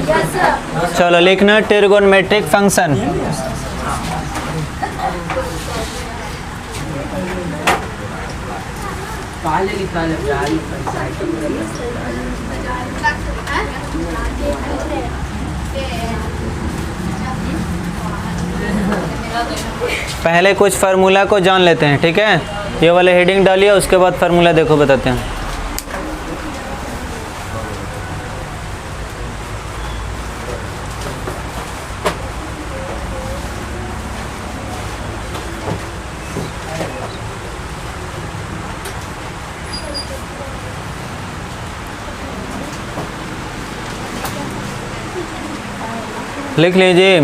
चलो लिखना trigonometric function. पहले कुछ फार्मूला को जान लेते हैं, ठीक है। ये वाले हेडिंग डालिए, उसके बाद फार्मूला देखो बताते हैं। लिख लीजिए।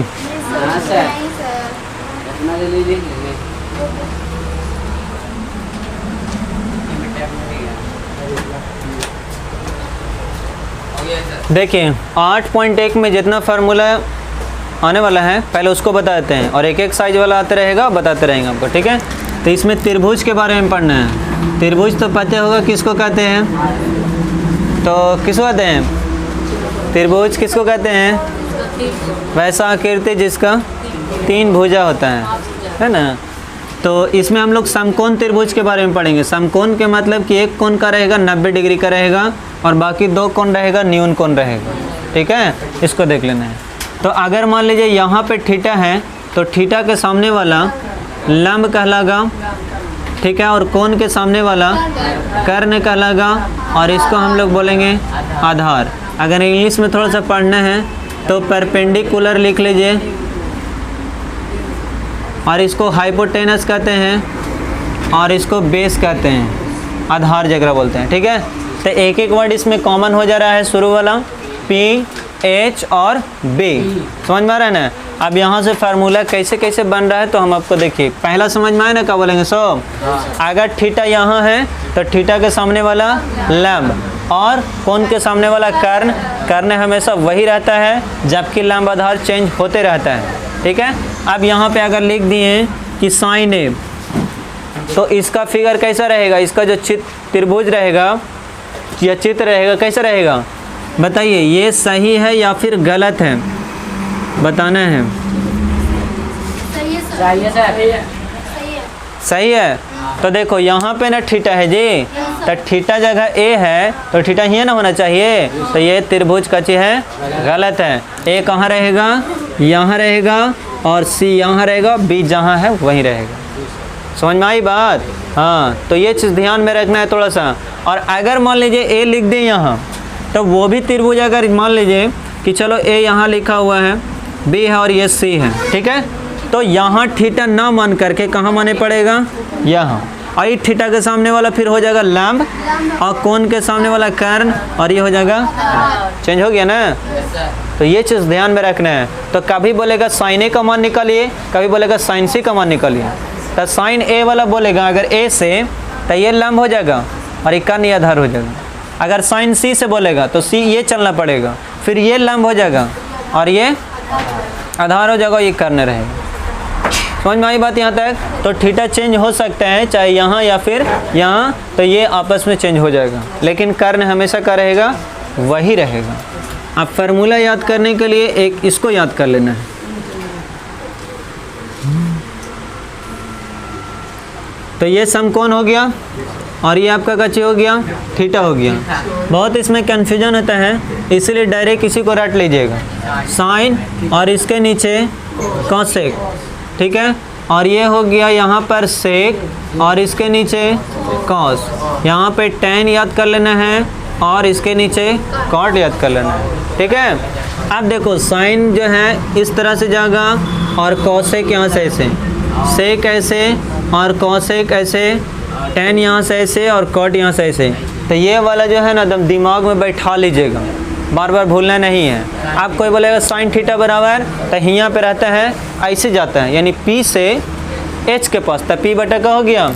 देखिए 8.1 में जितना फार्मूला आने वाला है पहले उसको बताते हैं, और एक एक साइज वाला आते रहेगा, बताते रहेंगे आपको, ठीक है। तो इसमें त्रिभुज के बारे में पढ़ना है। त्रिभुज तो पता होगा किसको कहते हैं, तो किसको कहते हैं त्रिभुज, किसको कहते हैं? वैसा आकृति जिसका 3 भुजा होता है ना। तो इसमें हम लोग समकोण त्रिभुज के बारे में पढ़ेंगे। समकोण के मतलब कि एक कोण का रहेगा 90 डिग्री का रहेगा, और बाकी 2 कोण रहेगा न्यून कोण रहेगा, ठीक है। इसको देख लेना है। तो अगर मान लीजिए यहाँ पे थीटा है, तो थीटा के सामने वाला लंब कहलागा, ठीक है, और कोण के सामने वाला कर्ण कहलागा, और इसको हम लोग बोलेंगे आधार। अगर इंग्लिश में थोड़ा सा पढ़ना है तो परपेंडिकुलर लिख लीजिए, और इसको हाइपोटेनस कहते हैं, और इसको बेस कहते हैं, आधार जगह बोलते हैं, ठीक है। तो एक एक वर्ड इसमें कॉमन हो जा रहा है, शुरू वाला P, H और B, समझ में आ रहा है ना। अब यहाँ से फार्मूला कैसे कैसे बन रहा है तो हम आपको देखिए, पहला समझ में आए ना, क्या बोलेंगे सब। अगर थीटा यहाँ है तो थीटा के सामने वाला लंब, और कोण के सामने वाला कर्ण। कर्ण हमेशा वही रहता है, जबकि लंब आधार चेंज होते रहता है, ठीक है। अब यहाँ पे अगर लिख दिए कि साइन ए, तो इसका फिगर कैसा रहेगा, इसका जो त्रिभुज रहेगा या चित्र रहेगा कैसा रहेगा, बताइए। ये सही है या फिर गलत है, बताना है। सही है। तो देखो यहाँ पे ना थीटा है जी, तो थीटा जगह ए है, तो थीटा ही ना होना चाहिए। तो ये त्रिभुज का चीज है, गलत है। ए कहाँ रहेगा, यहाँ रहेगा, और सी यहाँ रहेगा, बी जहाँ है वहीं रहेगा। समझ में आई बात? हाँ, तो ये चीज़ ध्यान में रखना है थोड़ा सा। और अगर मान लीजिए ए लिख दें यहाँ, तो वो भी त्रिभुज, अगर मान लीजिए कि चलो ए यहाँ लिखा हुआ है, बी है और ये सी है, ठीक है। तो यहाँ थीटा ना मान करके कहाँ माने पड़ेगा, यहाँ। और ये थीटा के सामने वाला फिर हो जाएगा लंब, और कोण के सामने वाला कर्ण, और ये हो जाएगा, चेंज हो गया ना। तो ये चीज़ ध्यान में रखना है। तो कभी बोलेगा साइन ए का मान निकालिए, कभी बोलेगा साइन सी का मान निकालिए। तो साइन ए वाला बोलेगा अगर ए से, तो ये लंब हो जाएगा और ये कर्ण आधार हो जाएगा। अगर साइन सी से बोलेगा तो सी ये चलना पड़ेगा, फिर ये लंब हो जाएगा और ये आधार हो जाएगा, ये कर्ण रहेगा। समझ में आई बात यहाँ तक? तो थीटा चेंज हो सकता है, चाहे यहाँ या फिर यहाँ, तो ये आपस में चेंज हो जाएगा, लेकिन कर्ण हमेशा का रहेगा, वही रहेगा। अब फार्मूला याद करने के लिए एक इसको याद कर लेना है। तो ये समकोण हो गया, और ये आपका कच्ची हो गया, थीटा हो गया। बहुत इसमें कन्फ्यूजन होता है, इसलिए डायरेक्ट इसी को रट लीजिएगा, साइन और इसके नीचे कॉसेक, ठीक है। और ये हो गया यहाँ पर सेक, और इसके नीचे कॉस। यहाँ पे tan याद कर लेना है, और इसके नीचे कॉट याद कर लेना है, ठीक है। अब देखो साइन जो है इस तरह से जाएगा, और कॉसेक यहाँ से ऐसे, सेक ऐसे, और कॉसेक ऐसे, tan यहाँ से ऐसे, और कॉट यहाँ से ऐसे। तो ये वाला जो है ना एकदम दिमाग में बैठा लीजिएगा, बार बार भूलना नहीं है। आप कोई बोलेगा साइन थीटा बराबर, तो यहाँ पे रहता है ऐसे जाता है, यानी P से H के पास, तो P बटा का हो गया।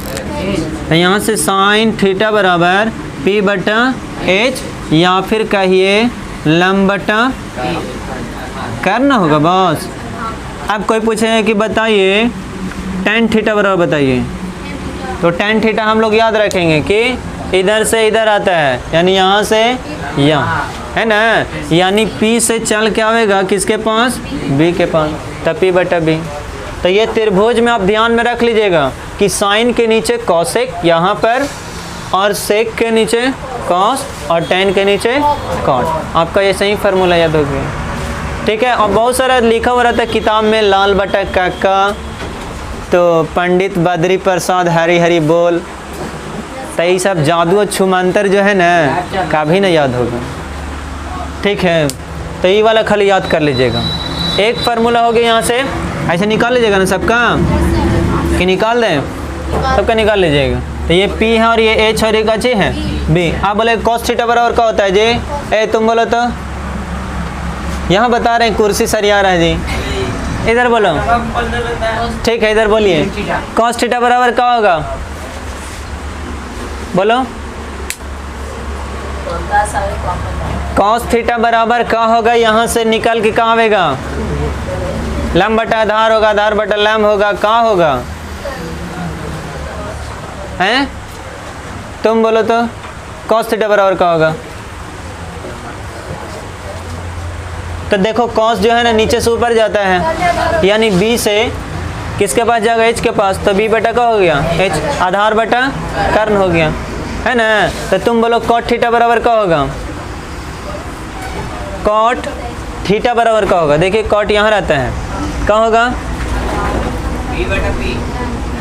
तो यहाँ से साइन थीटा बराबर P बटा H, या फिर कहिए लंब बटा करना होगा बस। अब कोई पूछेगा कि बताइए tan थीटा बराबर बताइए, तो tan थीटा हम लोग याद रखेंगे कि इधर से इधर आता है, यानी यहाँ से यहाँ, है ना। यानी P से चल क्या आएगा किसके पास, B के पास, तब P बटा B। तो ये त्रिभुज में आप ध्यान में रख लीजिएगा कि साइन के नीचे कॉसेक यहाँ पर, और सेक के नीचे कॉस, और टेन के नीचे कॉट। आपका ये सही फार्मूला याद हो गया, ठीक है। और बहुत सारा लिखा हुआ रहता है किताब में, लाल बटा काका, तो पंडित बद्री प्रसाद हरी हरी बोल, तो ये सब जादू और छुमंतर जो है ना कभी ना याद होगा, ठीक है। तो ये वाला खाली याद कर लीजिएगा। एक फार्मूला हो गया, यहाँ से ऐसे निकाल लीजिएगा ना सबका, कि निकाल दें, सबका निकाल लीजिएगा। तो ये P है और ये H और ये का है B। आप बोले cos थीटा बराबर क्या होता है जी, ए तुम बोलो तो, यहाँ बता रहे हैं कुर्सी सरिया रहा है जी, इधर बोलो, ठीक है इधर बोलिए। cos थीटा बराबर क्या होगा, बोलो। cos थीटा बराबर क्या होगा, यहाँ से निकल के कहाँ आएगा, लंब बटा आधार होगा, आधार बटा लंब होगा, क्या होगा, हैं तुम बोलो तो। cos थीटा बराबर क्या होगा, तो देखो cos जो है ना नीचे से ऊपर जाता है, यानी B से किसके पास जाएगा, H के पास, तो B बटा क्या हो गया, H, आधार बटा कर्ण हो गया, है ना। तो तुम बोलो cot थीटा बराबर क्या होगा, cot थीटा बराबर क्या होगा, देखिए cot यहाँ रहता है, क्या होगा,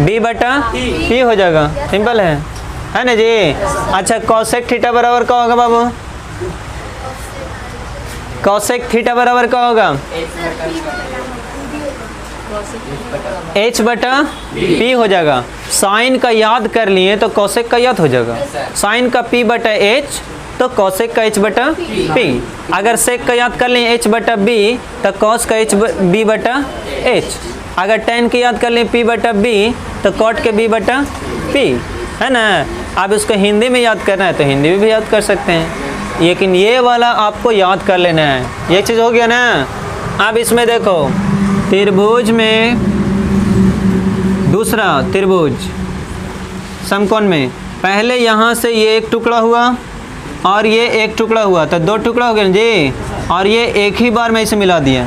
B बटा P हो जाएगा, सिंपल है ना जी। अच्छा cosec थीटा बराबर क्या होगा बाबू, cosec थीटा बराबर क्या होगा, H बटा P हो जाएगा। साइन का याद कर लिए तो cosec का याद हो जाएगा, साइन का P बटा H तो cosec का H बटा P। अगर sec का याद कर लें H बटा B तो cos का H B बटा H। अगर tan की याद कर लें P बटा B तो cot के B बटा P, है ना। अब इसको हिंदी में याद करना है तो हिंदी में भी याद कर सकते हैं, लेकिन ये वाला आपको याद कर लेना है, ये चीज़ हो गया ना। अब इसमें देखो त्रिभुज में, दूसरा त्रिभुज समकोण में, पहले यहाँ से ये एक टुकड़ा हुआ और ये एक टुकड़ा हुआ, तो दो टुकड़ा हो गया जी, और ये एक ही बार में इसे मिला दिया।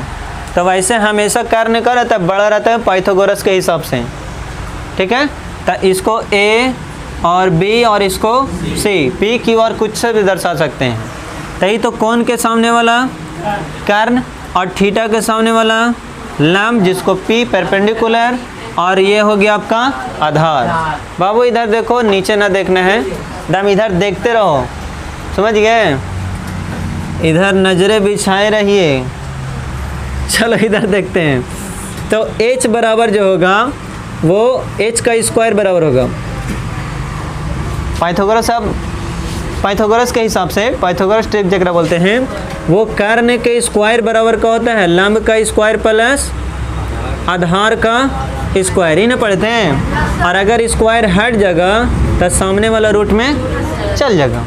तो वैसे हमेशा कर्ण का रहता है, बड़ा रहता है पाइथागोरस के हिसाब से, ठीक है। तो इसको A और B और इसको C, P Q और कुछ से भी दर्शा सकते हैं। तो ये तो कोण के सामने वाला कर्ण और थीटा के सामने वाला लंब, जिसको P परपेंडिकुलर, और ये हो गया आपका आधार। बाबू इधर देखो, नीचे ना देखना है, दम इधर देखते रहो, समझ गए, इधर नजरें बिछाए रहिए। चलो इधर देखते हैं। तो H बराबर जो होगा वो H का स्क्वायर बराबर होगा पाइथागोरस। अब पाइथागोरस के हिसाब से, पाइथागोरस ट्रिक जगह बोलते हैं, वो कर्ण के स्क्वायर बराबर का होता है लंब का स्क्वायर प्लस आधार का स्क्वायर, ही ना पढ़ते हैं। और अगर स्क्वायर हट जाएगा तो सामने वाला रूट में चल जाएगा,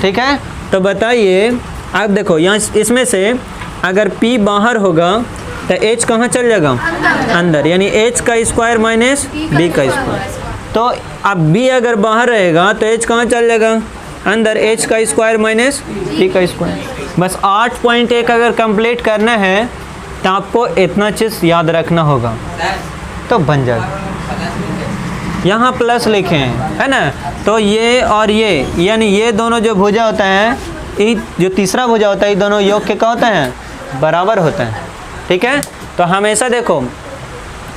ठीक है। तो बताइए, अब देखो यहाँ इसमें से अगर P बाहर होगा तो H कहाँ चल जाएगा, अंदर, यानी H का स्क्वायर माइनस B का स्क्वायर। तो अब B अगर बाहर रहेगा तो H कहाँ चल जाएगा, अंदर, H का स्क्वायर माइनस B का स्क्वायर। बस 8.1 अगर कंप्लीट करना है तो आपको इतना चीज़ याद रखना होगा तो बन जाएगा। यहाँ प्लस लिखे हैं, है ना। तो ये और ये, यानी ये दोनों जो भुजा होता है, ये जो तीसरा भुजा होता है, ये दोनों योग के क्या होता है, बराबर होता है, ठीक है। तो हमेशा देखो,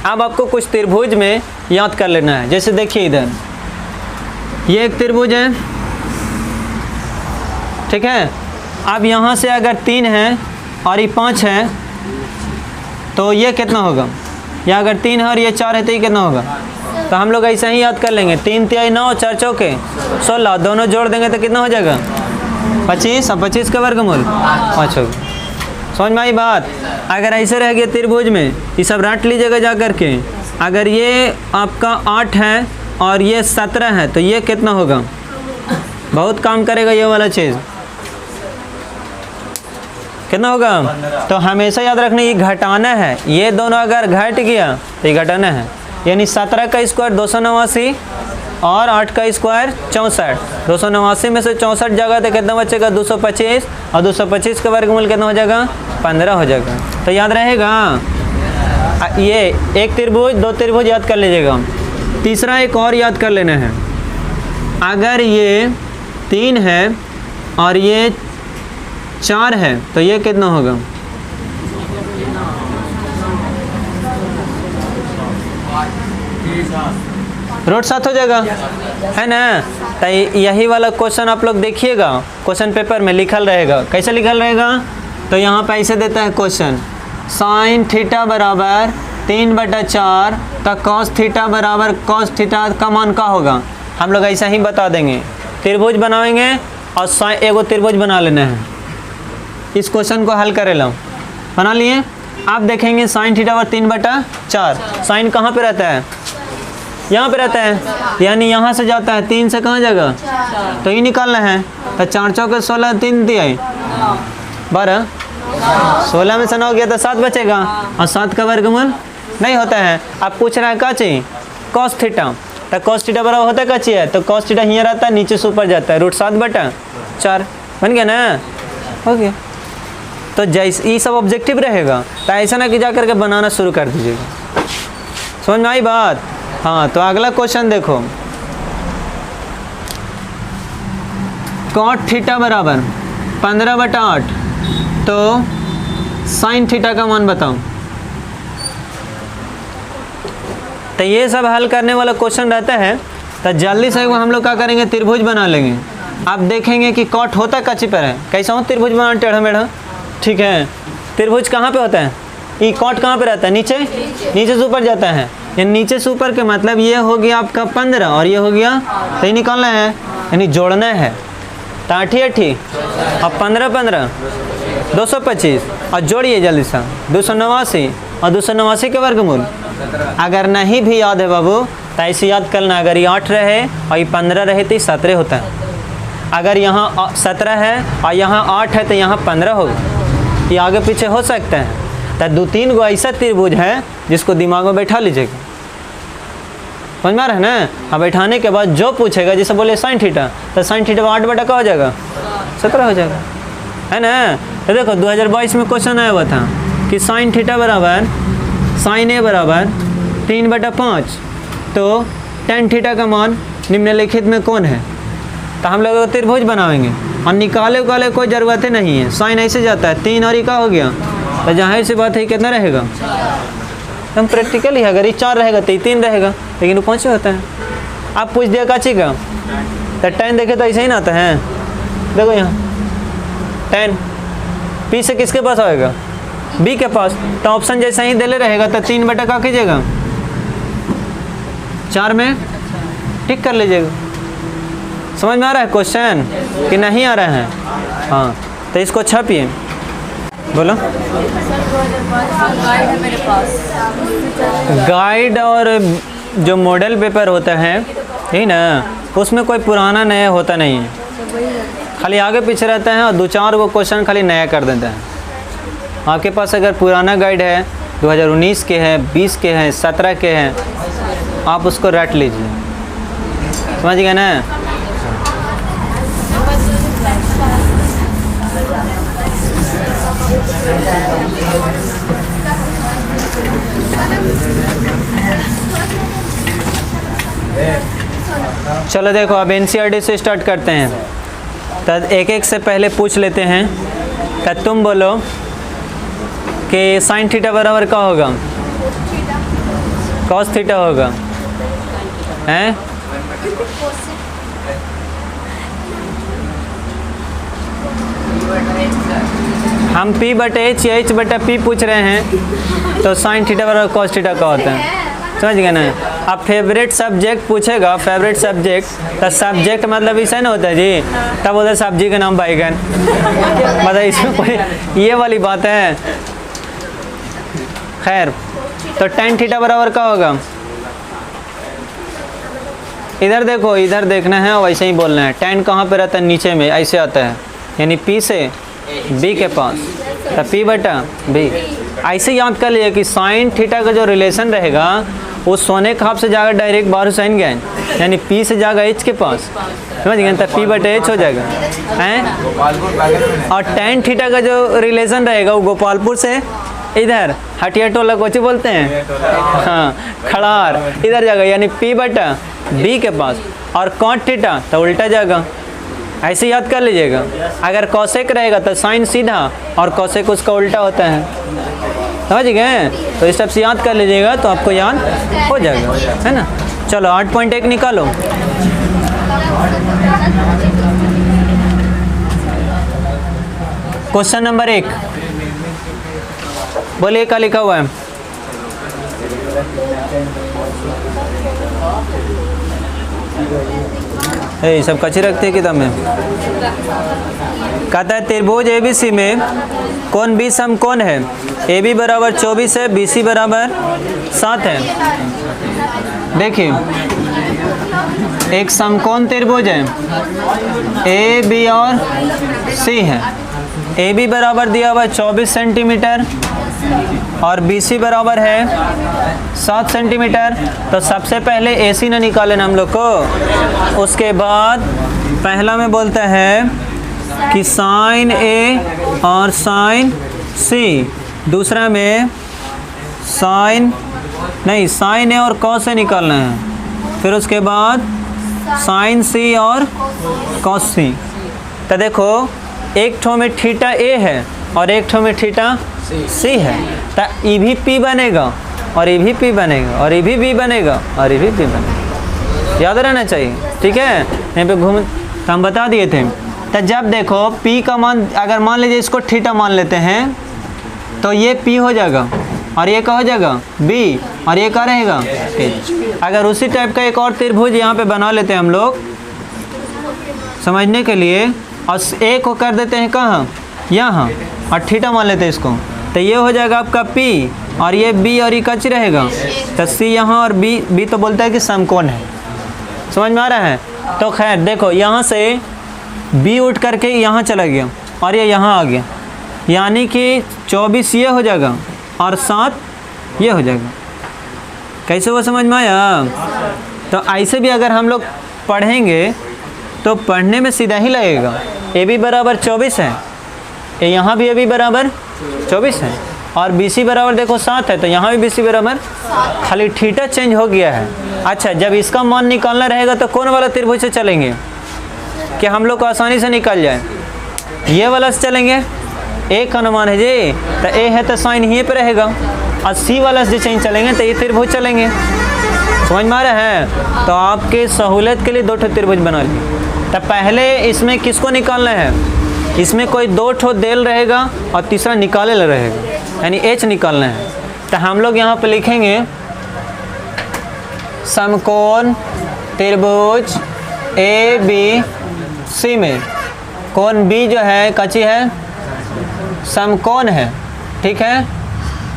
अब आपको कुछ त्रिभुज में याद कर लेना है। जैसे देखिए इधर ये एक त्रिभुज है, ठीक है। अब यहाँ से अगर 3 है और ये 5 है तो ये कितना होगा, या अगर 3 है और ये 4 है तो ये कितना होगा। तो हम लोग ऐसा ही याद कर लेंगे, 3 तिहाई 9, 4 चौके 16, दोनों जोड़ देंगे तो कितना हो जाएगा 25, और 25 का वर्गमूल 5 होगा। समझ में आई बात। अगर ऐसे रह गया त्रिभुज में, ये सब रट लीजिएगा जा करके। अगर ये आपका 8 है और ये 17 है तो ये कितना होगा, बहुत काम करेगा ये वाला चीज़, कितना होगा। तो हमेशा याद रखना ये घटाना है, ये दोनों अगर घट गया तो ये घटाना है, यानी 17 का स्क्वायर 289 और 8 का स्क्वायर 64, 289 में से 64 जाएगा तो कितना बचेगा 225, और 225 का वर्गमूल कितना हो जाएगा 15 हो जाएगा। तो याद रहेगा ये एक त्रिभुज, दो त्रिभुज याद कर लीजिएगा। तीसरा एक और याद कर लेना है, अगर ये 3 है और ये 4 है तो ये कितना होगा, रूट 7 हो जाएगा, है ना। तो यही वाला क्वेश्चन आप लोग देखिएगा, क्वेश्चन पेपर में लिखल रहेगा। कैसे लिखल रहेगा, तो यहाँ पे ऐसे देता है क्वेश्चन, साइन थीटा बराबर 3/4 का कॉस थीटा बराबर कॉस थीटा का मान का होगा। हम लोग ऐसा ही बता देंगे, त्रिभुज बनाएंगे और साइन एगो त्रिभुज बना लेना है। इस क्वेश्चन को हल करे लो, बना लिए। आप देखेंगे साइन थीटा बराबर 3/4, साइन कहाँ पे रहता है, यहाँ पे रहता है, यानी यहाँ से जाता है 3 से कहाँ जाएगा, तो ये निकालना है। तो 4 चौके 16, 3 दिया 12, 16 में से 9 गया तो 7 बचेगा, और 7 का वर्गमूल नहीं होता है। अब पूछ रहा है क्या चाहिए, कॉस थीटा, तो कॉस थीटा बराबर होता क्या चाहिए, तो कॉस थीटा यहाँ रहता है, नीचे से ऊपर जाता है, रूट 7/4 बन गया ना, हो गया। तो जैसे ये सब ऑब्जेक्टिव रहेगा, तो ऐसा ना कि जा करके बनाना शुरू कर दीजिएगा। समझ में आई बात। हाँ, तो अगला क्वेश्चन देखो, कॉट थीटा बराबर 15/8, तो साइन थीटा का मान बताओ। तो ये सब हल करने वाला क्वेश्चन रहता है। तो जल्दी से हम लोग क्या करेंगे, त्रिभुज बना लेंगे। आप देखेंगे कि कॉट होता कच्ची पर है, कैसा हो त्रिभुज बना, टेढ़ा मेढ़ा, ठीक है। त्रिभुज कहाँ पे होता है, ये कॉट कहाँ पे रहता है, नीचे, नीचे से ऊपर जाता है। ये नीचे से ऊपर के मतलब ये हो गया आपका 15 और ये हो गया, तो ये निकालना है, यानी जोड़ना है। तो 8 और 15 225, और जोड़िए जल्दी से 289 और 289 के वर्गमूल। अगर नहीं भी याद है बाबू तो ऐसे याद करना, अगर ये 8 रहे और ये 15 रहे तो ये 17 होता है। अगर यहाँ 17 है और यहाँ 8 है तो यहाँ 15 होगा, ये आगे पीछे हो सकता है। तो 2-3 गो ऐसा त्रिभुज है जिसको दिमाग में बैठा लीजिएगा, समझ में आ रहा है ना। अब बैठाने के बाद जो पूछेगा, जैसे बोले साइन थीटा, तो साइन थीटा 8 का हो जाएगा 17 हो जाएगा, है ना। तो देखो 2022 में क्वेश्चन आया हुआ था कि साइन थीटा बराबर साइन ए बराबर 3/5, तो टेन थीटा का मान निम्नलिखित में कौन है। तो हम लोग त्रिभुज बनाएंगे और निकाले उकाले कोई ज़रूरत ही नहीं है, साइन ऐसे जाता है 3 और ये का हो गया, तो जाहिर सी बात है कितना रहेगा, हम प्रैक्टिकल ही अगर ये 4 रहेगा तो ये 3 रहेगा, लेकिन वो 5 होता है। आप पूछ दिया काची का, तो टेन देखे तो ऐसे ही ना आता है। देखो यहाँ टेन पी से किसके पास आएगा, बी के पास, तो ऑप्शन जैसा ही दे ले रहेगा। तो 3 का कीजिएगा 4 में टिक कर लीजिएगा। समझ में आ रहा है क्वेश्चन कि नहीं आ रहा है। हाँ, तो इसको छापिए, बोलो। गाइड और जो मॉडल पेपर होता है, ठीक ना, उसमें कोई पुराना नया होता नहीं है, खाली आगे पीछे रहता है और 2-4 वो क्वेश्चन खाली नया कर देता है। आपके पास अगर पुराना गाइड है, 2019 के हैं, 20 के हैं, 17 के हैं, आप उसको रट लीजिए, समझ गए ना। चलो देखो, अब एनसीईआरटी से स्टार्ट करते हैं। तो एक एक से पहले पूछ लेते हैं। तो तुम बोलो कि साइन थीटा बराबर क्या होगा, कॉस थीटा होगा, हैं। हम P/H/P पूछ रहे हैं, तो साइन थीटा बराबर कॉस थीटा का होता है, समझ गए ना। अब फेवरेट सब्जेक्ट पूछेगा, फेवरेट सब्जेक्ट, तो सब्जेक्ट मतलब ऐसा ना होता है जी, तब उधर सब्जी का नाम बैगन, मतलब इसमें कोई ये वाली बात है। खैर, तो टेन थीटा बराबर क्या होगा, इधर देखो, इधर देखना है और वैसे ही बोलना है। टेन कहाँ पे रहता है, नीचे में ऐसे आता है, यानी P से B के पास, तो P/B। ऐसे याद कर लीजिए कि साइन थीटा का जो रिलेशन रहेगा उस सोने का हाफ से जाकर डायरेक्ट बाहर साइन गया, यानी पी से जाएगा एच के पास, समझ गए, तो पी बटे एच हो जाएगा हैं। और टेन थीटा का जो रिलेशन रहेगा वो गोपालपुर से इधर हटिया टोला कोची बोलते हैं, हाँ खड़ार, इधर जाएगा यानी पी बटा बी के पास। और कॉट थीटा तो उल्टा जाएगा, ऐसे याद कर लीजिएगा। अगर कॉसेक रहेगा तो साइन सीधा और कॉसेक उसका उल्टा होता है, समझ गए। तो इस टाइप से याद कर लीजिएगा तो आपको याद हो जाएगा, है ना। चलो 8.1 निकालो। क्वेश्चन नंबर 1 बोलिए, क्या लिखा हुआ है। ये सब कच्ची रखते हैं किताब में। कहता है त्रिभुज एबीसी में कौन बी समकोण है। ए बी बराबर 24 है, बी सी बराबर 7 है। देखिए एक समकोण त्रिभुज है, ए बी और सी है। ए बी बराबर दिया हुआ है 24 सेंटीमीटर और बी सी बराबर है 7 सेंटीमीटर। तो सबसे पहले ए सी ना निकाले ना हम लोग को, उसके बाद पहला में बोलता है कि साइन ए और साइन सी, दूसरा में साइन ए और कॉस ए निकालना है, फिर उसके बाद साइन सी और कॉस सी। तो देखो एक ठो में थीटा ए है और एक ठो में थीटा सी है, तो ई भी पी बनेगा और ई भी पी बनेगा और ई भी बी बनेगा और ई भी पी बनेगा, याद रहना चाहिए, ठीक है। यहाँ पे घूम तो हम बता दिए थे। तो जब देखो p का मान, अगर मान लीजिए इसको थीटा मान लेते हैं तो ये p हो जाएगा और ये क्या हो जाएगा b और ये क्या रहेगा h। अगर उसी टाइप का एक और त्रिभुज यहाँ पे बना लेते हैं हम लोग समझने के लिए, और a को कर देते हैं कहाँ, यहाँ, और थीटा मान लेते हैं इसको, तो ये हो जाएगा आपका p और ये b और ये कच रहेगा, तो c यहाँ और b तो बोलता है कि समकोण है, समझ में आ रहा है। तो खैर देखो यहाँ से b उठ करके यहाँ चला गया और ये यहाँ आ गया, यानी कि 24 ये हो जाएगा और 7 ये हो जाएगा। कैसे वो समझ में आया। तो ऐसे भी अगर हम लोग पढ़ेंगे तो पढ़ने में सीधा ही लगेगा। ए बी बराबर 24 है, यहाँ भी ए बी बराबर 24 है और बी सी बराबर देखो 7 है, तो यहाँ भी बी सी बराबर, खाली थीटा चेंज हो गया है। अच्छा जब इसका मान निकालना रहेगा तो कौन वाला त्रिभुज से चलेंगे कि हम लोग को आसानी से निकल जाए, ये वाला से चलेंगे। ए का अनुमान है जी, तो ए है तो साइन यहीं पे रहेगा, और सी वाला से चेंज चलेंगे तो ये त्रिभुज चलेंगे, समझ में आ रहा है। तो आपके सहूलियत के लिए 2 ठो त्रिभुज बना लिए। तो पहले इसमें किसको निकालना है, इसमें कोई 2 ठो देल रहेगा और तीसरा निकाले रहेगा, यानी एच निकालना है। तो हम लोग यहाँ पे लिखेंगे समकोण त्रिभुज ए बी सी में कोण बी जो है कच्ची है, समकोण है, ठीक है।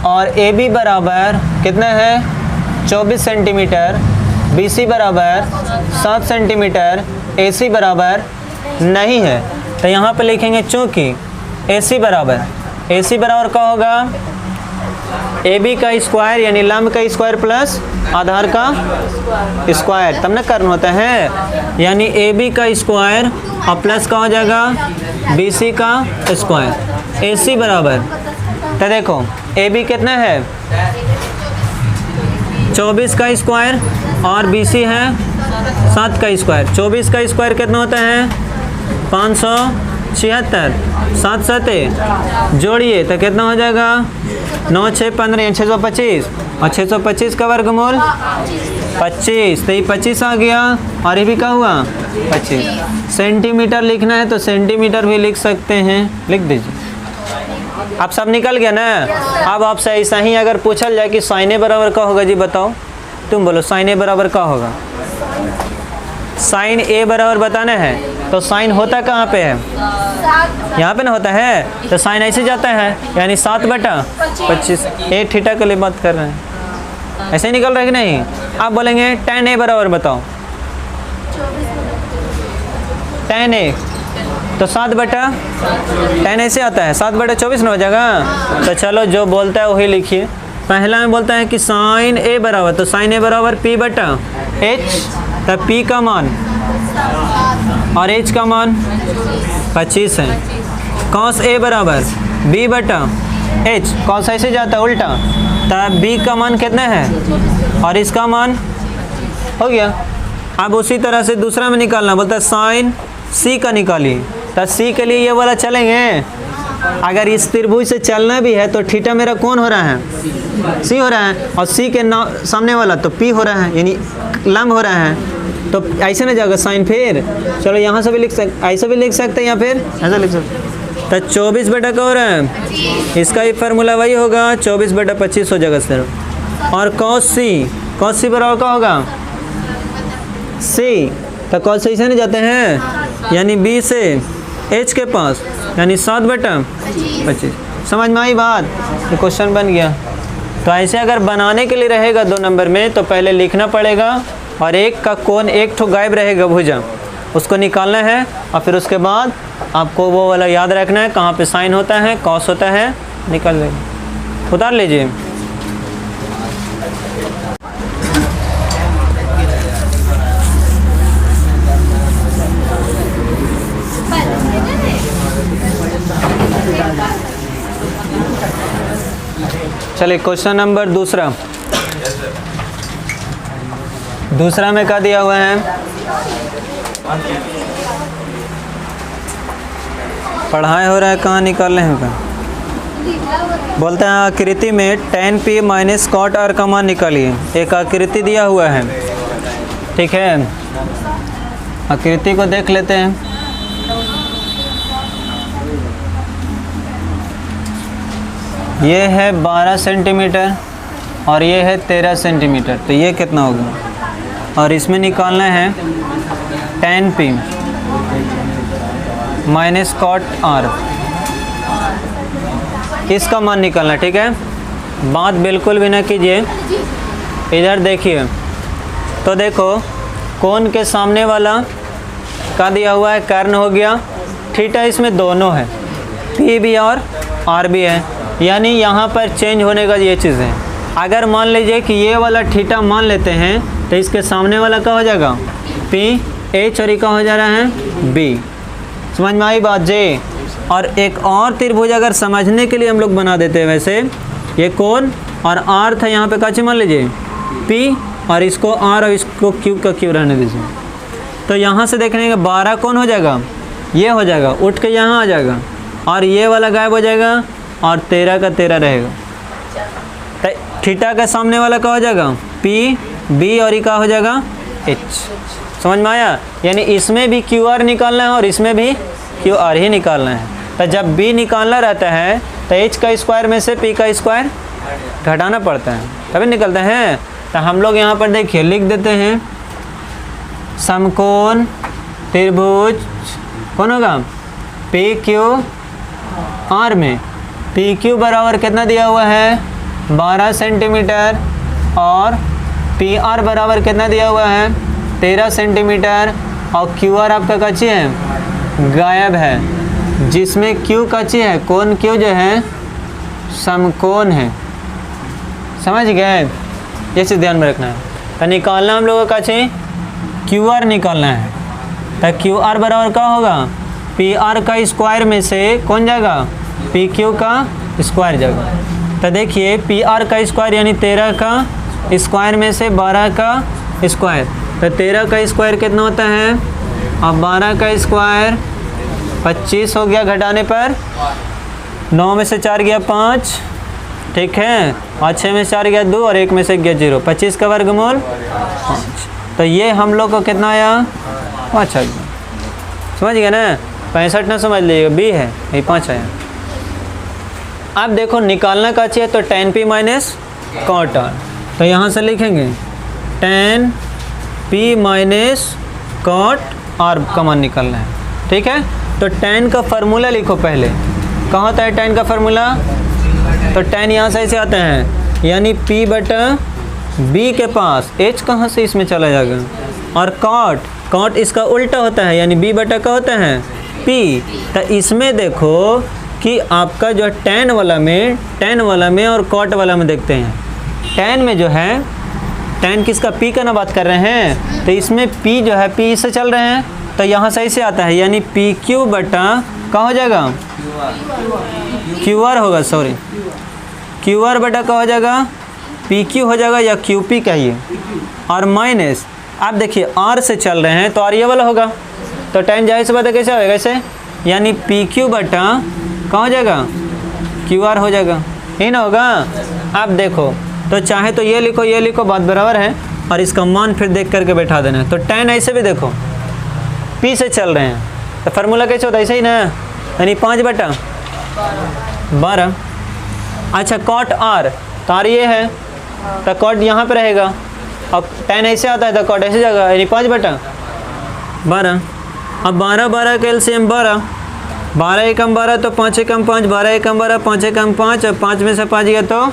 और ए बी बराबर कितना है 24 सेंटीमीटर, बी सी बराबर 7 सेंटीमीटर, ए सी बराबर नहीं है। तो यहाँ पे लिखेंगे चूँकि ए सी बराबर क्या होगा, ए बी का स्क्वायर यानी लंब का स्क्वायर प्लस आधार का स्क्वायर, तब ना करना होता है, यानी ए बी का स्क्वायर और प्लस का हो जाएगा बी सी का स्क्वायर। ए सी बराबर, तो देखो ए बी कितना है 24 का स्क्वायर और बी सी है 7 का स्क्वायर। 24 का स्क्वायर कितना होता है 576, 7 7 जोड़िए तो कितना हो जाएगा 9 6 15 625, और 625 का वर्गमूल 25, तो ये 25 आ गया और ये भी क्या हुआ 25। सेंटीमीटर लिखना है तो सेंटीमीटर भी लिख सकते हैं, लिख दीजिए। अब सब निकल गया ना। अब आपसे ऐसा ही अगर पूछा जाए कि साइन ए बराबर क्या होगा जी बताओ, तुम बोलो साइन ए बराबर क्या होगा। साइन ए बराबर बताना है तो साइन होता कहाँ पे है, यहाँ पे ना होता है, तो साइन ऐसे जाता है यानी 7/25। ए थीटा के लिए बात कर रहे हैं, ऐसे ही निकल रहा है कि नहीं। आप बोलेंगे tan ए बराबर बताओ, tan ए तो 7/tan ऐसे आता है 7/24 ना हो जाएगा। तो चलो जो बोलता है वही लिखिए, पहला में बोलता है कि साइन ए बराबर, तो साइन ए बराबर पी बटा एच, तब पी का मान और एच का मान 25 है। कॉस ए बराबर बी बटा एच, कॉस ऐसे जाता है उल्टा, तब बी का मान कितना है और इसका मान हो गया। अब उसी तरह से दूसरा में निकालना, बोलता है साइन सी का निकालिए, तो सी के लिए ये वाला चलेंगे। अगर इस त्रिभुज से चलना भी है तो थीटा मेरा कौन हो रहा है, सी हो रहा है, और सी के सामने वाला तो पी हो रहा है, यानी लंब हो रहा है, तो ऐसे ना जाएगा साइन। फिर चलो यहाँ से भी लिख सकते, ऐसे भी लिख सकते हैं या फिर ऐसा लिख सकते, तो 24 बटा का हो रहा है, इसका भी फार्मूला वही होगा, 24 बटा 25 हो जाएगा सर। और कॉस सी बराबर का होगा सी, तो कॉस सी से नहीं जाते हैं, यानी बी से एच के पास, यानी 7 बटा 25। समझ में आई बात, ये क्वेश्चन बन गया। तो ऐसे अगर बनाने के लिए रहेगा 2 नंबर में, तो पहले लिखना पड़ेगा, और एक का कोण एक ठो गायब रहेगा भुजा, उसको निकालना है, और फिर उसके बाद आपको वो वाला याद रखना है कहाँ पे साइन होता है, कॉस होता है, निकल लेगा। उतार लीजिए। चलिए क्वेश्चन नंबर दूसरा में क्या दिया हुआ है, पढ़ाई हो रहा है, कहाँ निकाल रहे हैं का। बोलता है आकृति में tan p माइनस कॉट r का मान निकालिए। एक आकृति दिया हुआ है, ठीक है, आकृति को देख लेते हैं। ये है 12 सेंटीमीटर और ये है 13 सेंटीमीटर, तो ये कितना होगा, और इसमें निकालना है tan p माइनस कॉट r, इसका मान निकालना, ठीक है। बात बिल्कुल भी ना कीजिए, इधर देखिए, तो देखो कोण के सामने वाला का दिया हुआ है कर्ण हो गया, थीटा इसमें दोनों है, p भी और r भी है, यानी यहाँ पर चेंज होने का ये चीज़ है। अगर मान लीजिए कि ये वाला थीटा मान लेते हैं, तो इसके सामने वाला क्या हो जाएगा p, h, और ये क्या हो जा रहा है b। समझ में आई बात जी। और एक और त्रिभुज अगर समझने के लिए हम लोग बना देते हैं, वैसे ये कोण और r था, यहाँ पे क्या मान लीजिए p, और इसको r और इसको q का q रहने दीजिए, तो यहाँ से देखने का 12 कौन हो जाएगा, ये हो जाएगा, उठ के यहाँ आ जाएगा, और ये वाला गायब हो जाएगा, और 13 का 13 रहेगा। तो थीटा का सामने वाला क्या हो जाएगा p, b, और ये क्या हो जाएगा h। समझ में आया, यानी इसमें भी QR निकालना है और इसमें भी QR ही निकालना है। तो जब b निकालना रहता है तो h का स्क्वायर में से p का स्क्वायर घटाना पड़ता है, तभी निकलता है। तो हम लोग यहाँ पर देखिए लिख देते हैं, समकोण त्रिभुज कौन होगा PQR में PQ बराबर कितना दिया हुआ है 12 सेंटीमीटर, और PR बराबर कितना दिया हुआ है 13 सेंटीमीटर, और QR आपका कच्ची है गायब है, जिसमें Q कच्ची है, कोण Q जो है समकोण है। समझ गए, ये चीज़ ध्यान में रखना है। तो निकालना हम लोगों का कच्ची QR निकालना है, तो QR बराबर क्या होगा PR का स्क्वायर में से कौन जाएगा PQ का स्क्वायर जाएगा। तो देखिए PR का स्क्वायर यानी 13 का स्क्वायर में से 12 का स्क्वायर, तो 13 का स्क्वायर कितना होता है, अब 12 का स्क्वायर 25 हो गया, घटाने पर 9 में से 4 गया 5, ठीक है, और 6 में से 4 गया 2, और 1 में से गया 0, 25 का वर्गमूल 5। तो ये हम लोग को कितना आया 5 आ गया। समझ गया ना, 65 ना समझ लीजिएगा, b है, ये 5 आया। अब देखो निकालना का चाहिए, तो tan p माइनस कॉट r, तो यहाँ से लिखेंगे tan p माइनस कॉट r का मान निकालना है, ठीक है। तो tan का फार्मूला लिखो पहले, कहाँ होता है tan का फार्मूला, तो tan यहाँ से ऐसे आता है, यानी p बटा b के पास h कहाँ से इसमें चला जाएगा, और कॉट इसका उल्टा होता है, यानी b बटा का होता है p। तो इसमें देखो कि आपका जो tan वाला में और cot वाला में देखते हैं। tan में जो है, tan किसका, p का ना बात कर रहे हैं, तो इसमें p जो है p से चल रहे हैं, तो यहाँ सही से आता है, यानी पी क्यू बटा क्या हो जाएगा, क्यू आर होगा, सॉरी क्यू आर बटा क्या हो जाएगा, पी क्यू हो जाएगा या क्यू पी कहिए, और माइनस आप देखिए आर से चल रहे हैं तो आर ये वाला होगा, तो tan जाहिर से बात है कैसे होगा ऐसे, यानी पी क्यू बटा क्या हो जाएगा, क्यू आर हो जाएगा, ही ना होगा। आप देखो तो चाहे तो ये लिखो बात बराबर है, और इसका मान फिर देख करके बैठा देना। तो tan ऐसे भी देखो P से चल रहे हैं, तो फार्मूला कैसे होता है, ऐसे ही ना, यानी 5/12। अच्छा cot r, तो r ये है, तो cot यहाँ पे रहेगा, अब tan ऐसे आता है तो cot ऐसे जाएगा, यानी 5/12। अब 12 का एलसीएम 12, 12 एकम 12 तो 5 एकम 5, 12 एकम 12, 5 एकम 5, और 5 में से 5 गया तो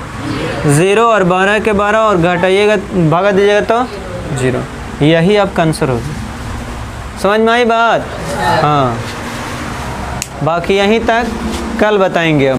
0, और 12 के 12 और घटाइएगा भागा दीजिएगा तो 0। यही आपका आंसर होगा। समझ में आई बात? हाँ, बाकी यहीं तक, कल बताएंगे अब।